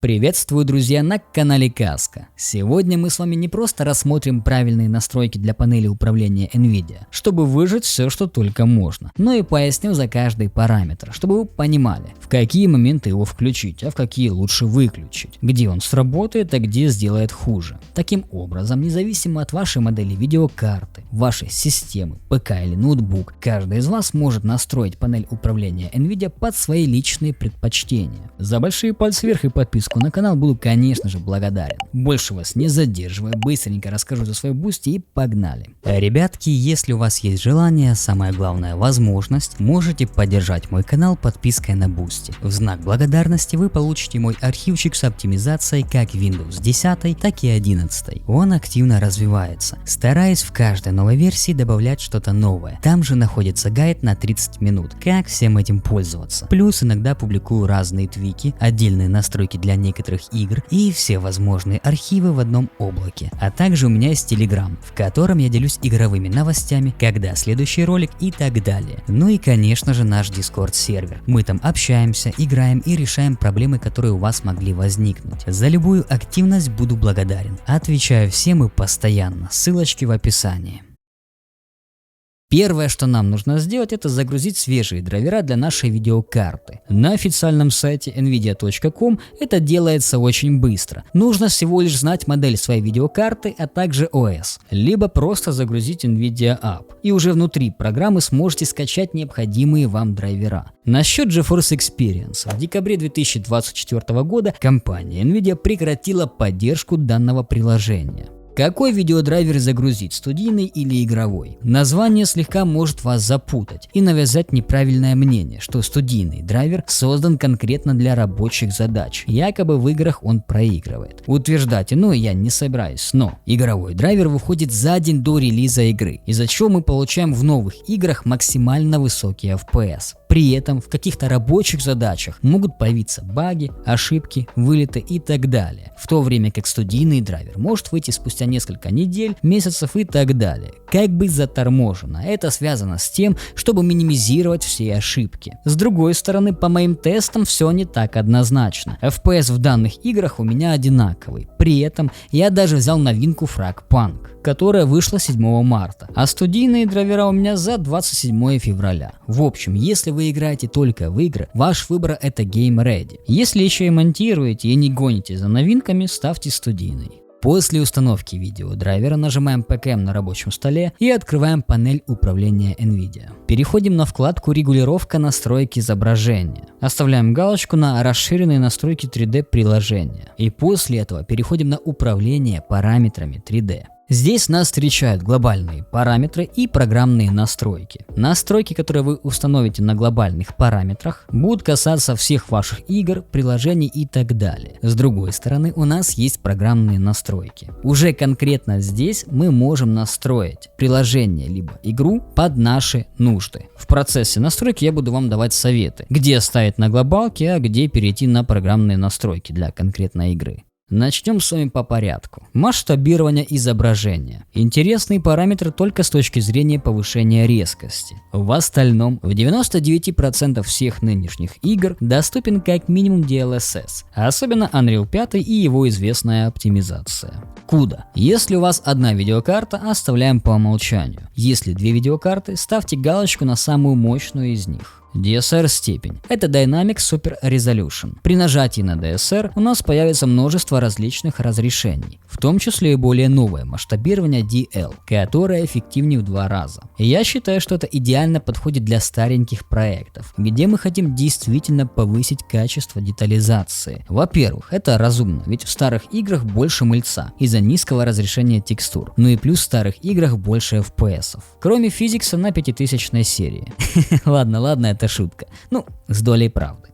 Приветствую, друзья, на канале Казка. Сегодня мы с вами не просто рассмотрим правильные настройки для панели управления NVIDIA, чтобы выжать все, что только можно, но и поясню за каждый параметр, чтобы вы понимали, в какие моменты его включить, а в какие лучше выключить, где он сработает, а где сделает хуже. Таким образом, независимо от вашей модели видеокарты, вашей системы, ПК или ноутбук, каждый из вас может настроить панель управления NVIDIA под свои личные предпочтения. За большие пальцы вверх и подписку на канал буду, конечно же, благодарен. Больше вас не задерживая, быстренько расскажу за свой бусти и погнали. Ребятки, если у вас есть желание, самое главное возможность, можете поддержать мой канал подпиской на бусти. В знак благодарности вы получите мой архивчик с оптимизацией как Windows 10, так и 11. Он активно развивается, стараясь в каждой новой версии добавлять что-то новое. Там же находится гайд на 30 минут, как всем этим пользоваться. Плюс иногда публикую разные твики, отдельные настройки для некоторых игр и все возможные архивы в одном облаке. А также у меня есть Telegram, в котором я делюсь игровыми новостями, когда следующий ролик и так далее. Ну и конечно же наш Discord сервер. Мы там общаемся, играем и решаем проблемы, которые у вас могли возникнуть. За любую активность буду благодарен. Отвечаю всем и постоянно. Ссылочки в описании. Первое, что нам нужно сделать, это загрузить свежие драйвера для нашей видеокарты. На официальном сайте nvidia.com это делается очень быстро. Нужно всего лишь знать модель своей видеокарты, а также OS. Либо просто загрузить NVIDIA App. И уже внутри программы сможете скачать необходимые вам драйвера. Насчет GeForce Experience. В декабре 2024 года компания NVIDIA прекратила поддержку данного приложения. Какой видеодрайвер загрузить, студийный или игровой? Название слегка может вас запутать и навязать неправильное мнение, что студийный драйвер создан конкретно для рабочих задач, якобы в играх он проигрывает. Утверждать иное я не собираюсь, но игровой драйвер выходит за день до релиза игры, из-за чего мы получаем в новых играх максимально высокие FPS. При этом в каких-то рабочих задачах могут появиться баги, ошибки, вылеты и так далее, в то время как студийный драйвер может выйти спустя несколько недель, месяцев и так далее. Как быть заторможено? Это связано с тем, чтобы минимизировать все ошибки. С другой стороны, по моим тестам все не так однозначно. FPS в данных играх у меня одинаковый. При этом я даже взял новинку Fragpunk, которая вышла 7 марта, а студийные драйвера у меня за 27 февраля. В общем, если вы играете только в игры, ваш выбор это Game Ready. Если еще и монтируете и не гоните за новинками, ставьте студийный. После установки видеодрайвера нажимаем ПКМ на рабочем столе и открываем панель управления NVIDIA. Переходим на вкладку «Регулировка настройки изображения». Оставляем галочку на «Расширенные настройки 3D приложения». И после этого переходим на «Управление параметрами 3D». Здесь нас встречают глобальные параметры и программные настройки. Настройки, которые вы установите на глобальных параметрах, будут касаться всех ваших игр, приложений и так далее. С другой стороны, у нас есть программные настройки. Уже конкретно здесь мы можем настроить приложение либо игру под наши нужды. В процессе настройки я буду вам давать советы, где ставить на глобалке, а где перейти на программные настройки для конкретной игры. Начнем с вами по порядку. Масштабирование изображения. Интересный параметр только с точки зрения повышения резкости. В остальном, в 99% всех нынешних игр доступен как минимум DLSS, а особенно Unreal 5 и его известная оптимизация. CUDA. Если у вас одна видеокарта, оставляем по умолчанию. Если две видеокарты, ставьте галочку на самую мощную из них. DSR степень. Это Dynamic Super Resolution. При нажатии на DSR у нас появится множество различных разрешений, в том числе и более новое масштабирование DL, которое эффективнее в 2 раза. И я считаю, что это идеально подходит для стареньких проектов, где мы хотим действительно повысить качество детализации. Во-первых, это разумно, ведь в старых играх больше мыльца из-за низкого разрешения текстур, ну и плюс в старых играх больше FPS-ов. Кроме физикса на 5000 серии. Ладно, это шутка. Ну, с долей правды.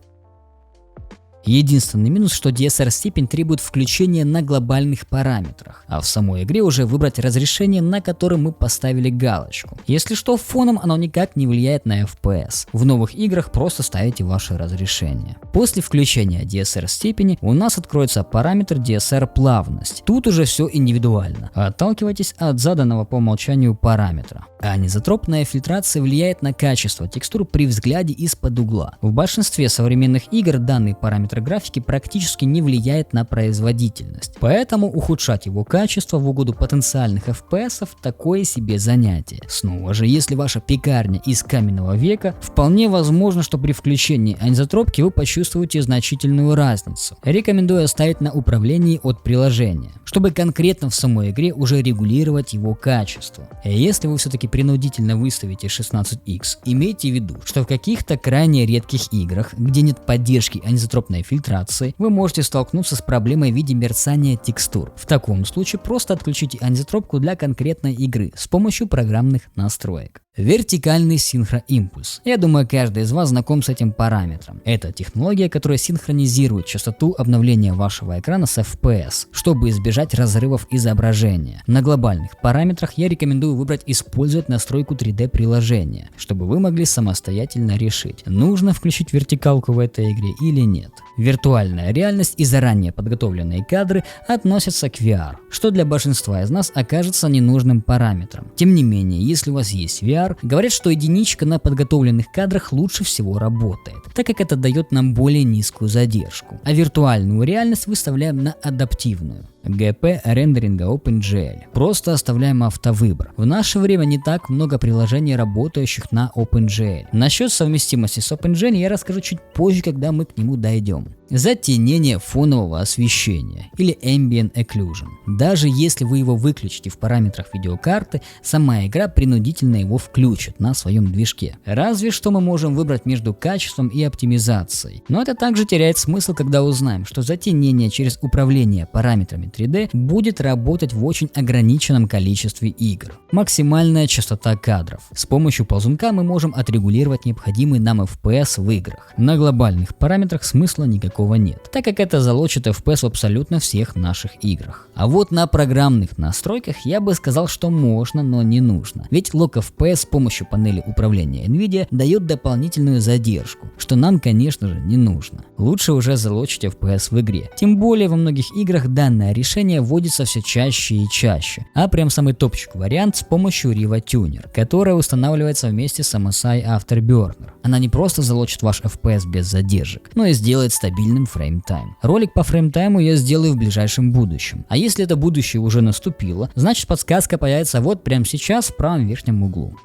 Единственный минус, что DSR степень требует включения на глобальных параметрах, а в самой игре уже выбрать разрешение, на котором мы поставили галочку. Если что, фоном оно никак не влияет на FPS. В новых играх просто ставите ваше разрешение. После включения DSR степени у нас откроется параметр DSR плавность. Тут уже все индивидуально. Отталкивайтесь от заданного по умолчанию параметра. А анизотропная фильтрация влияет на качество текстур при взгляде из-под угла. В большинстве современных игр данный параметр графики практически не влияет на производительность, поэтому ухудшать его качество в угоду потенциальных FPS такое себе занятие. Снова же, если ваша пекарня из каменного века, вполне возможно, что при включении анизотропки вы почувствуете значительную разницу. Рекомендую оставить на управлении от приложения, чтобы конкретно в самой игре уже регулировать его качество. Если вы все-таки принудительно выставите 16X, имейте в виду, что в каких-то крайне редких играх, где нет поддержки анизотропной фильтрации, вы можете столкнуться с проблемой в виде мерцания текстур. В таком случае просто отключите анизотропку для конкретной игры с помощью программных настроек. Вертикальный синхроимпульс. Я думаю, каждый из вас знаком с этим параметром. Это технология, которая синхронизирует частоту обновления вашего экрана с FPS, чтобы избежать разрывов изображения. На глобальных параметрах я рекомендую выбрать использовать настройку 3D приложения, чтобы вы могли самостоятельно решить, нужно включить вертикалку в этой игре или нет. Виртуальная реальность и заранее подготовленные кадры относятся к VR, что для большинства из нас окажется ненужным параметром. Тем не менее, если у вас есть VR, говорят, что единичка на подготовленных кадрах лучше всего работает, так как это дает нам более низкую задержку, а виртуальную реальность выставляем на адаптивную. ГП рендеринга OpenGL. Просто оставляем автовыбор. В наше время не так много приложений, работающих на OpenGL. Насчет совместимости с OpenGL я расскажу чуть позже, когда мы к нему дойдем. Затенение фонового освещения или Ambient Occlusion. Даже если вы его выключите в параметрах видеокарты, сама игра принудительно его включит на своем движке. Разве что мы можем выбрать между качеством и оптимизацией. Но это также теряет смысл, когда узнаем, что затенение через управление параметрами 3D будет работать в очень ограниченном количестве игр. Максимальная частота кадров. С помощью ползунка мы можем отрегулировать необходимый нам FPS в играх. На глобальных параметрах смысла никакого нет, так как это залочит FPS в абсолютно всех наших играх. А вот на программных настройках я бы сказал, что можно, но не нужно. Ведь Lock FPS с помощью панели управления NVIDIA дает дополнительную задержку, что нам, конечно же, не нужно. Лучше уже залочить FPS в игре. Тем более во многих играх данное решение вводится все чаще и чаще. А прям самый топчик вариант с помощью Riva Tuner, которая устанавливается вместе с MSI Afterburner. Она не просто залочит ваш FPS без задержек, но и сделает стабильным фреймтайм. Ролик по фреймтайму я сделаю в ближайшем будущем. А если это будущее уже наступило, значит подсказка появится вот прямо сейчас в правом верхнем углу.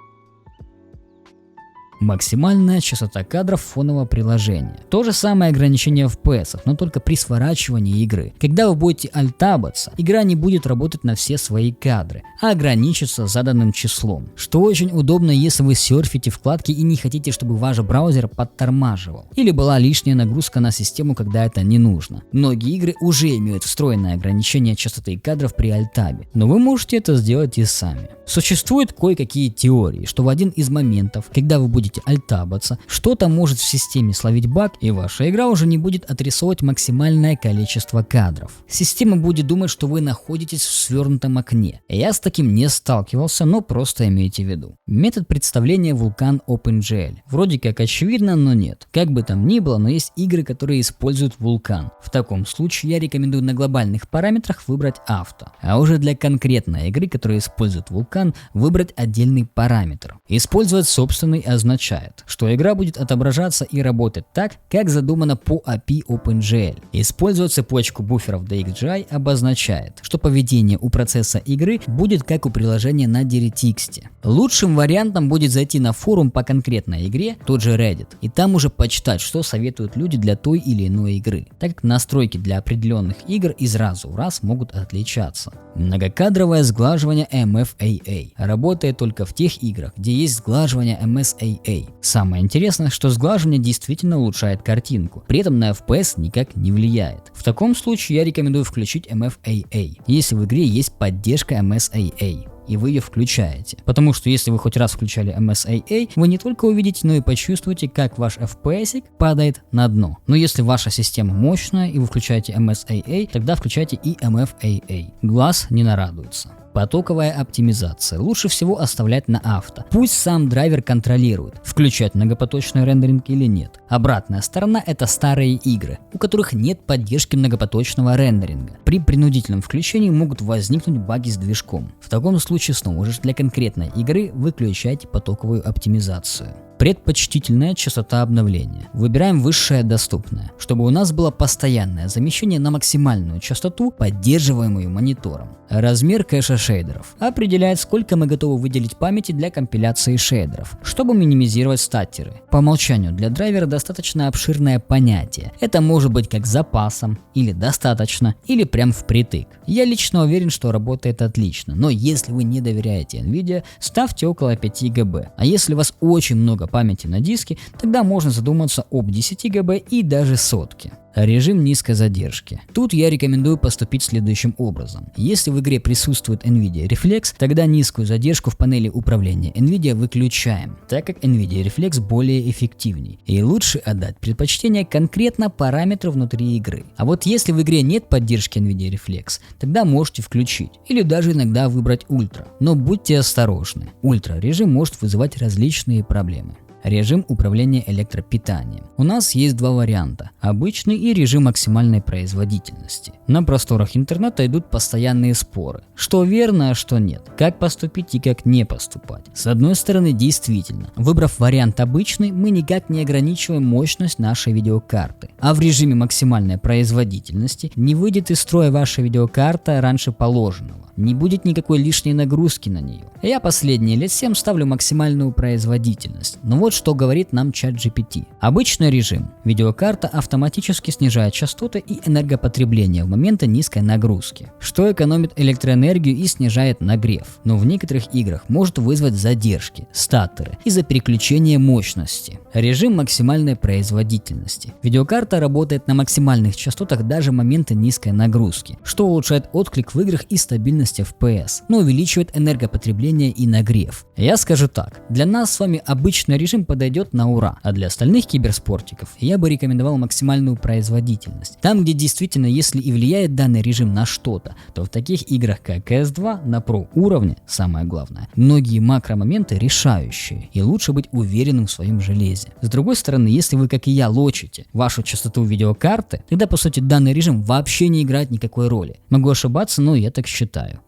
Максимальная частота кадров фонового приложения. То же самое ограничение FPS, но только при сворачивании игры. Когда вы будете альтабаться, игра не будет работать на все свои кадры, а ограничится заданным числом. Что очень удобно, если вы серфите вкладки и не хотите, чтобы ваш браузер подтормаживал. Или была лишняя нагрузка на систему, когда это не нужно. Многие игры уже имеют встроенное ограничение частоты кадров при альтабе, но вы можете это сделать и сами. Существуют кое-какие теории, что в один из моментов, когда вы будете альтабаться, что-то может в системе словить баг, и ваша игра уже не будет отрисовывать максимальное количество кадров. Система будет думать, что вы находитесь в свернутом окне. Я с таким не сталкивался, но просто имейте в виду. Метод представления Vulkan OpenGL. Вроде как очевидно, но нет. Как бы там ни было, но есть игры, которые используют Vulkan. В таком случае я рекомендую на глобальных параметрах выбрать авто. А уже для конкретной игры, которая использует Vulkan, выбрать отдельный параметр. Использовать собственный означает, что игра будет отображаться и работать так, как задумано по API OpenGL. Использовать цепочку буферов DXGI обозначает, что поведение у процесса игры будет как у приложения на DirectX. Лучшим вариантом будет зайти на форум по конкретной игре, тот же Reddit, и там уже почитать, что советуют люди для той или иной игры, так как настройки для определенных игр из раза в раз могут отличаться. Многокадровое сглаживание MFAA работает только в тех играх, где есть сглаживание MSAA. Самое интересное, что сглаживание действительно улучшает картинку, при этом на FPS никак не влияет. В таком случае я рекомендую включить MFAA, если в игре есть поддержка MSAA. И вы ее включаете. Потому что если вы хоть раз включали MSAA, вы не только увидите, но и почувствуете, как ваш FPS падает на дно. Но если ваша система мощная и вы включаете MSAA, тогда включайте и MFAA. Глаз не нарадуется. Потоковая оптимизация лучше всего оставлять на авто. Пусть сам драйвер контролирует, включать многопоточный рендеринг или нет. Обратная сторона — это старые игры, у которых нет поддержки многопоточного рендеринга. При принудительном включении могут возникнуть баги с движком. В таком случае снова же для конкретной игры выключайте потоковую оптимизацию. Предпочтительная частота обновления. Выбираем высшее доступное, чтобы у нас было постоянное замещение на максимальную частоту, поддерживаемую монитором. Размер кэша шейдеров определяет, сколько мы готовы выделить памяти для компиляции шейдеров, чтобы минимизировать статтеры. По умолчанию для драйвера достаточно обширное понятие. Это может быть как запасом, или достаточно, или прям впритык. Я лично уверен, что работает отлично, но если вы не доверяете NVIDIA, ставьте около 5 ГБ. А если у вас очень много памяти на диске, тогда можно задуматься об 10 ГБ и даже сотке. Режим низкой задержки. Тут я рекомендую поступить следующим образом. Если в игре присутствует NVIDIA Reflex, тогда низкую задержку в панели управления NVIDIA выключаем, так как NVIDIA Reflex более эффективней. И лучше отдать предпочтение конкретно параметру внутри игры. А вот если в игре нет поддержки NVIDIA Reflex, тогда можете включить или даже иногда выбрать ультра. Но будьте осторожны. Ультра режим может вызывать различные проблемы. Режим управления электропитанием. У нас есть два варианта: обычный и режим максимальной производительности. На просторах интернета идут постоянные споры, что верно, а что нет, как поступить и как не поступать. С одной стороны, действительно, выбрав вариант обычный, мы никак не ограничиваем мощность нашей видеокарты, а в режиме максимальной производительности не выйдет из строя ваша видеокарта раньше положенного. Не будет никакой лишней нагрузки на нее. Я последние лет 7 ставлю максимальную производительность. Но вот что говорит нам ChatGPT. Обычный режим. Видеокарта автоматически снижает частоты и энергопотребление в моменты низкой нагрузки, что экономит электроэнергию и снижает нагрев. Но в некоторых играх может вызвать задержки, статтеры из-за переключения мощности. Режим максимальной производительности. Видеокарта работает на максимальных частотах даже в моменты низкой нагрузки, что улучшает отклик в играх и стабильность FPS, но увеличивает энергопотребление и нагрев. Я скажу так, для нас с вами обычный режим подойдет на ура, а для остальных киберспортиков я бы рекомендовал максимальную производительность. Там, где действительно, если и влияет данный режим на что-то, то в таких играх как CS2 на Pro уровне, самое главное, многие макромоменты решающие, и лучше быть уверенным в своем железе. С другой стороны, если вы, как и я, лочите вашу частоту видеокарты, тогда по сути данный режим вообще не играет никакой роли. Могу ошибаться, но я так считаю.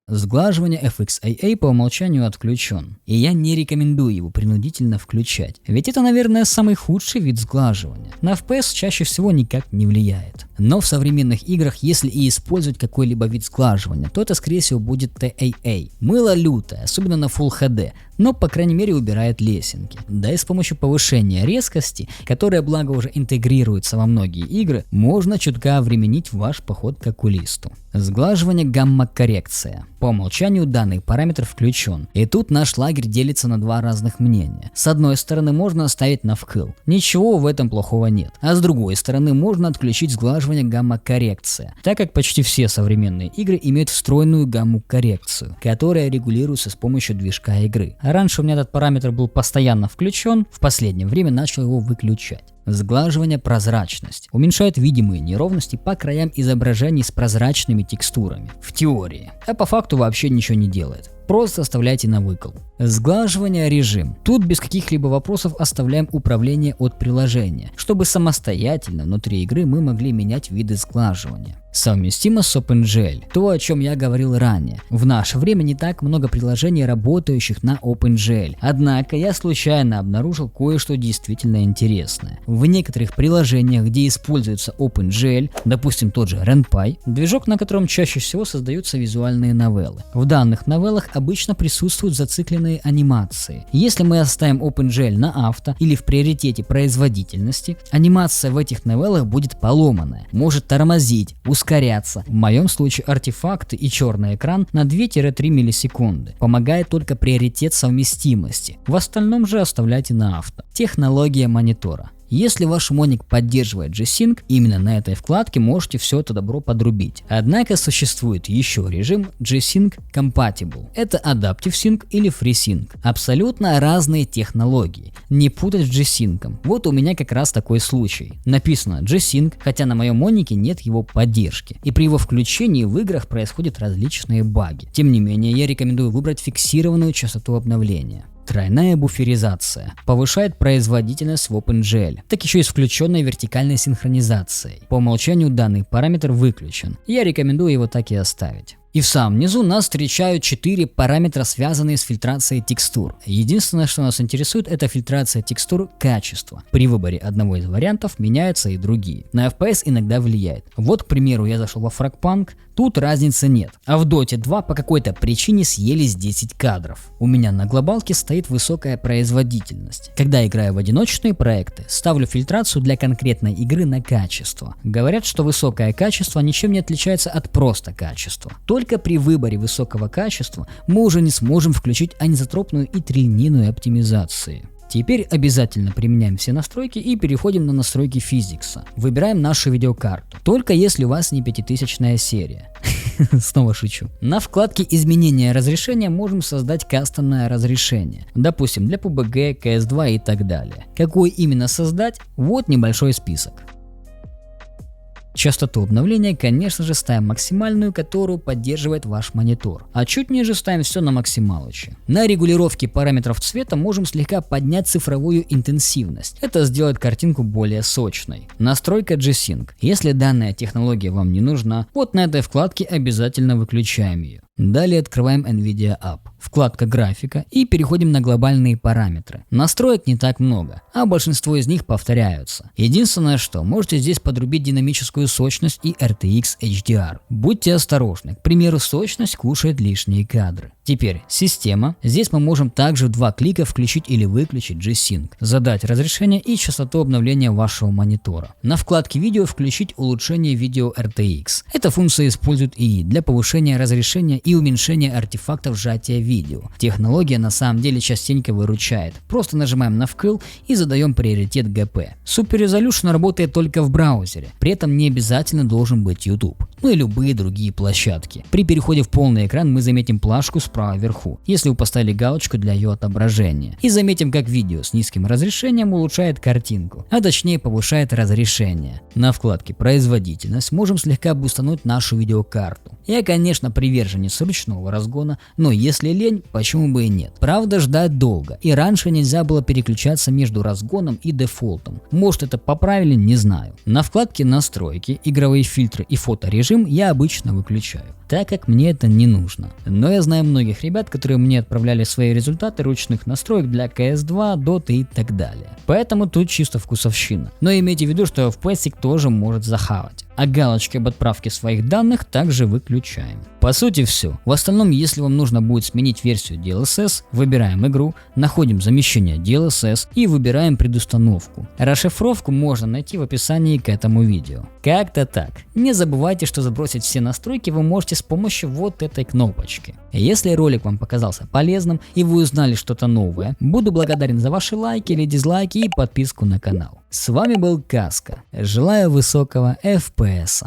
Сглаживание FXAA по умолчанию отключен, и я не рекомендую его принудительно включать, ведь это, наверное, самый худший вид сглаживания. На FPS чаще всего никак не влияет. Но в современных играх, если и использовать какой-либо вид сглаживания, то это скорее всего будет TAA. Мыло лютое, особенно на Full HD, но по крайней мере убирает лесенки. Да и с помощью повышения резкости, которая благо уже интегрируется во многие игры, можно чутка овременить ваш поход к окулисту. Сглаживание гамма-коррекция. По умолчанию данный параметр включен, и тут наш лагерь делится на два разных мнения. С одной стороны можно оставить на вкл, ничего в этом плохого нет, а с другой стороны можно отключить сглаживание гамма-коррекция, так как почти все современные игры имеют встроенную гамму-коррекцию, которая регулируется с помощью движка игры. Раньше у меня этот параметр был постоянно включен, в последнее время начал его выключать. Сглаживание прозрачность. Уменьшает видимые неровности по краям изображений с прозрачными текстурами. В теории. А по факту вообще ничего не делает. Просто оставляйте на выкл. Сглаживание режим. Тут без каких-либо вопросов оставляем управление от приложения, чтобы самостоятельно внутри игры мы могли менять виды сглаживания. Совместимо с OpenGL. То, о чем я говорил ранее. В наше время не так много приложений, работающих на OpenGL. Однако я случайно обнаружил кое-что действительно интересное. В некоторых приложениях, где используется OpenGL, допустим тот же RenPy, движок, на котором чаще всего создаются визуальные новеллы. В данных новеллах обычно присутствуют зацикленные анимации. Если мы оставим OpenGL на авто или в приоритете производительности, анимация в этих новеллах будет поломанная, может тормозить, ускоряться. В моем случае артефакты и черный экран на 2-3 миллисекунды. Помогает только приоритет совместимости. В остальном же оставляйте на авто. Технология монитора. Если ваш моник поддерживает G-Sync, именно на этой вкладке можете все это добро подрубить. Однако существует еще режим G-Sync Compatible. Это Adaptive Sync или FreeSync. Абсолютно разные технологии. Не путать с G-Sync. Вот у меня как раз такой случай. Написано G-Sync, хотя на моем монике нет его поддержки. И при его включении в играх происходят различные баги. Тем не менее, я рекомендую выбрать фиксированную частоту обновления. Тройная буферизация повышает производительность в OpenGL, так еще и с включенной вертикальной синхронизацией. По умолчанию данный параметр выключен, я рекомендую его так и оставить. И в самом низу нас встречают 4 параметра, связанные с фильтрацией текстур. Единственное, что нас интересует, это фильтрация текстур качества. При выборе одного из вариантов меняются и другие. На FPS иногда влияет. Вот, к примеру, я зашел во Frogpunk, тут разницы нет. А в Dota 2 по какой-то причине съелись 10 кадров. У меня на глобалке стоит высокая производительность. Когда играю в одиночные проекты, ставлю фильтрацию для конкретной игры на качество. Говорят, что высокое качество ничем не отличается от просто качества. Только при выборе высокого качества мы уже не сможем включить анизотропную и трилинейную оптимизации. Теперь обязательно применяем все настройки и переходим на настройки физикса. Выбираем нашу видеокарту, только если у вас не 5000-я серия. Снова шучу. На вкладке изменения разрешения можем создать кастомное разрешение. Допустим, для PUBG, CS2 и так далее. Какой именно создать? Вот небольшой список. Частоту обновления, конечно же, ставим максимальную, которую поддерживает ваш монитор, а чуть ниже ставим все на максималочи. На регулировке параметров цвета можем слегка поднять цифровую интенсивность. Это сделает картинку более сочной. Настройка G-Sync. Если данная технология вам не нужна, вот на этой вкладке обязательно выключаем ее. Далее открываем NVIDIA App, вкладка графика и переходим на глобальные параметры. Настроек не так много, а большинство из них повторяются. Единственное, что можете здесь подрубить динамическую сочность и RTX HDR. Будьте осторожны, к примеру, сочность кушает лишние кадры. Теперь система. Здесь мы можем также в 2 клика включить или выключить G-Sync, задать разрешение и частоту обновления вашего монитора. На вкладке видео включить улучшение видео RTX. Эта функция использует ИИ для повышения разрешения и уменьшения артефактов сжатия видео. Технология на самом деле частенько выручает. Просто нажимаем на вкл и задаем приоритет GP. Super Resolution работает только в браузере, при этом не обязательно должен быть YouTube, ну и любые другие площадки. При переходе в полный экран мы заметим плашку справа вверху, если вы поставили галочку для ее отображения. И заметим, как видео с низким разрешением улучшает картинку, а точнее повышает разрешение. На вкладке производительность можем слегка бустануть нашу видеокарту. Я, конечно, приверженец ручного разгона, но если лень, почему бы и нет. Правда, ждать долго, и раньше нельзя было переключаться между разгоном и дефолтом. Может, это поправили, не знаю. На вкладке настройки, игровые фильтры и фоторежим я обычно выключаю, так как мне это не нужно. Но я знаю многих ребят, которые мне отправляли свои результаты ручных настроек для CS2, Dota и так далее. Поэтому тут чисто вкусовщина. Но имейте в виду, что FPS тоже может захавать. А галочки об отправке своих данных также выключаем. По сути все. В остальном, если вам нужно будет сменить версию DLSS, выбираем игру, находим замещение DLSS и выбираем предустановку. Расшифровку можно найти в описании к этому видео. Как-то так. Не забывайте, что забросить все настройки вы можете с помощью вот этой кнопочки. Если ролик вам показался полезным и вы узнали что-то новое, буду благодарен за ваши лайки или дизлайки и подписку на канал. С вами был Каска. Желаю высокого FPS.